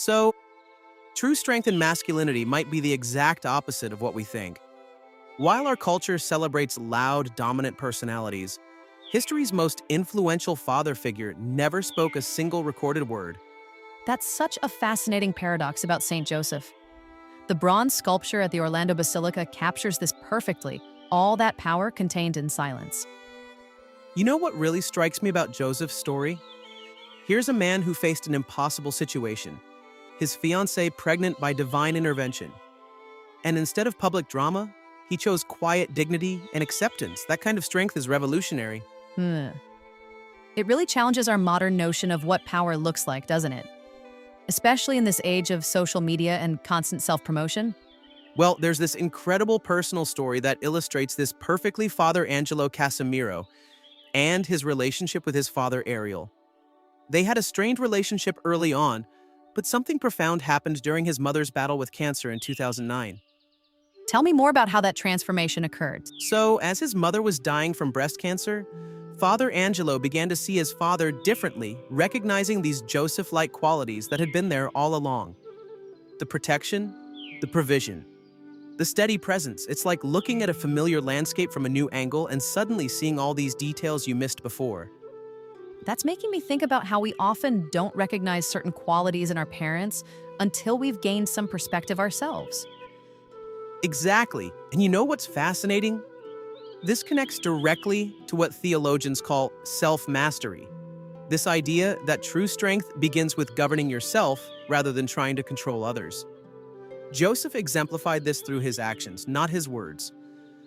So, true strength and masculinity might be the exact opposite of what we think. While our culture celebrates loud, dominant personalities, history's most influential father figure never spoke a single recorded word. That's such a fascinating paradox about St. Joseph. The bronze sculpture at the Orlando Basilica captures this perfectly, all that power contained in silence. You know what really strikes me about Joseph's story? Here's a man who faced an impossible situation, his fiancée pregnant by divine intervention. And instead of public drama, he chose quiet dignity and acceptance. That kind of strength is revolutionary. Hmm. It really challenges our modern notion of what power looks like, doesn't it? Especially in this age of social media and constant self-promotion. Well, there's this incredible personal story that illustrates this perfectly. Father Angelo Casimiro and his relationship with his father Ariel. They had a strained relationship early on, but something profound happened during his mother's battle with cancer in 2009. Tell me more about how that transformation occurred. So, as his mother was dying from breast cancer, Father Angelo began to see his father differently, recognizing these Joseph-like qualities that had been there all along. The protection, the provision, the steady presence. It's like looking at a familiar landscape from a new angle and suddenly seeing all these details you missed before. That's making me think about how we often don't recognize certain qualities in our parents until we've gained some perspective ourselves. Exactly. And you know what's fascinating? This connects directly to what theologians call self-mastery. This idea that true strength begins with governing yourself rather than trying to control others. Joseph exemplified this through his actions, not his words.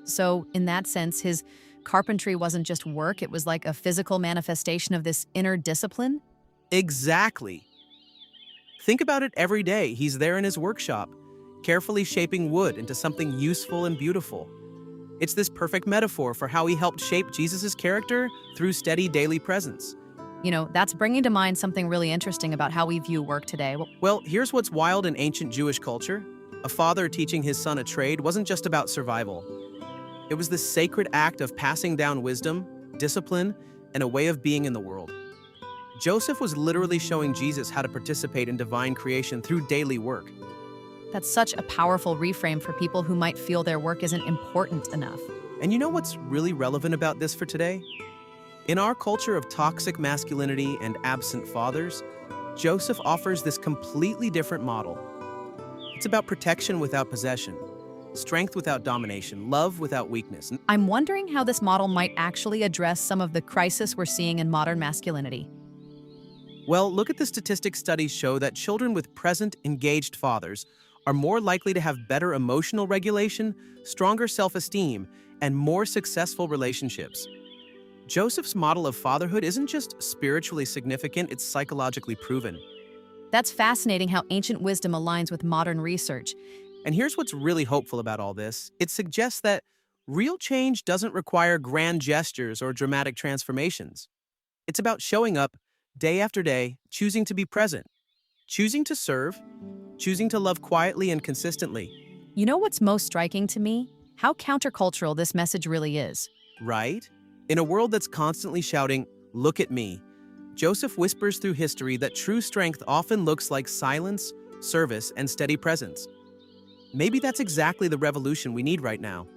So, in that sense, his carpentry wasn't just work, it was like a physical manifestation of this inner discipline. Exactly. Think about it every day. He's there in his workshop, carefully shaping wood into something useful and beautiful. It's this perfect metaphor for how he helped shape Jesus' character through steady daily presence. That's bringing to mind something really interesting about how we view work today. Well, here's what's wild in ancient Jewish culture. A father teaching his son a trade wasn't just about survival. It was the sacred act of passing down wisdom, discipline, and a way of being in the world. Joseph was literally showing Jesus how to participate in divine creation through daily work. That's such a powerful reframe for people who might feel their work isn't important enough. And you know what's really relevant about this for today? In our culture of toxic masculinity and absent fathers, Joseph offers this completely different model. It's about protection without possession, strength without domination, love without weakness. I'm wondering how this model might actually address some of the crisis we're seeing in modern masculinity. Well, look at the statistics. Studies show that children with present, engaged fathers are more likely to have better emotional regulation, stronger self-esteem, and more successful relationships. Joseph's model of fatherhood isn't just spiritually significant, it's psychologically proven. That's fascinating how ancient wisdom aligns with modern research. And here's what's really hopeful about all this. It suggests that real change doesn't require grand gestures or dramatic transformations. It's about showing up day after day, choosing to be present, choosing to serve, choosing to love quietly and consistently. You know what's most striking to me? How countercultural this message really is. Right? In a world that's constantly shouting, "Look at me," Joseph whispers through history that true strength often looks like silence, service, and steady presence. Maybe that's exactly the revolution we need right now.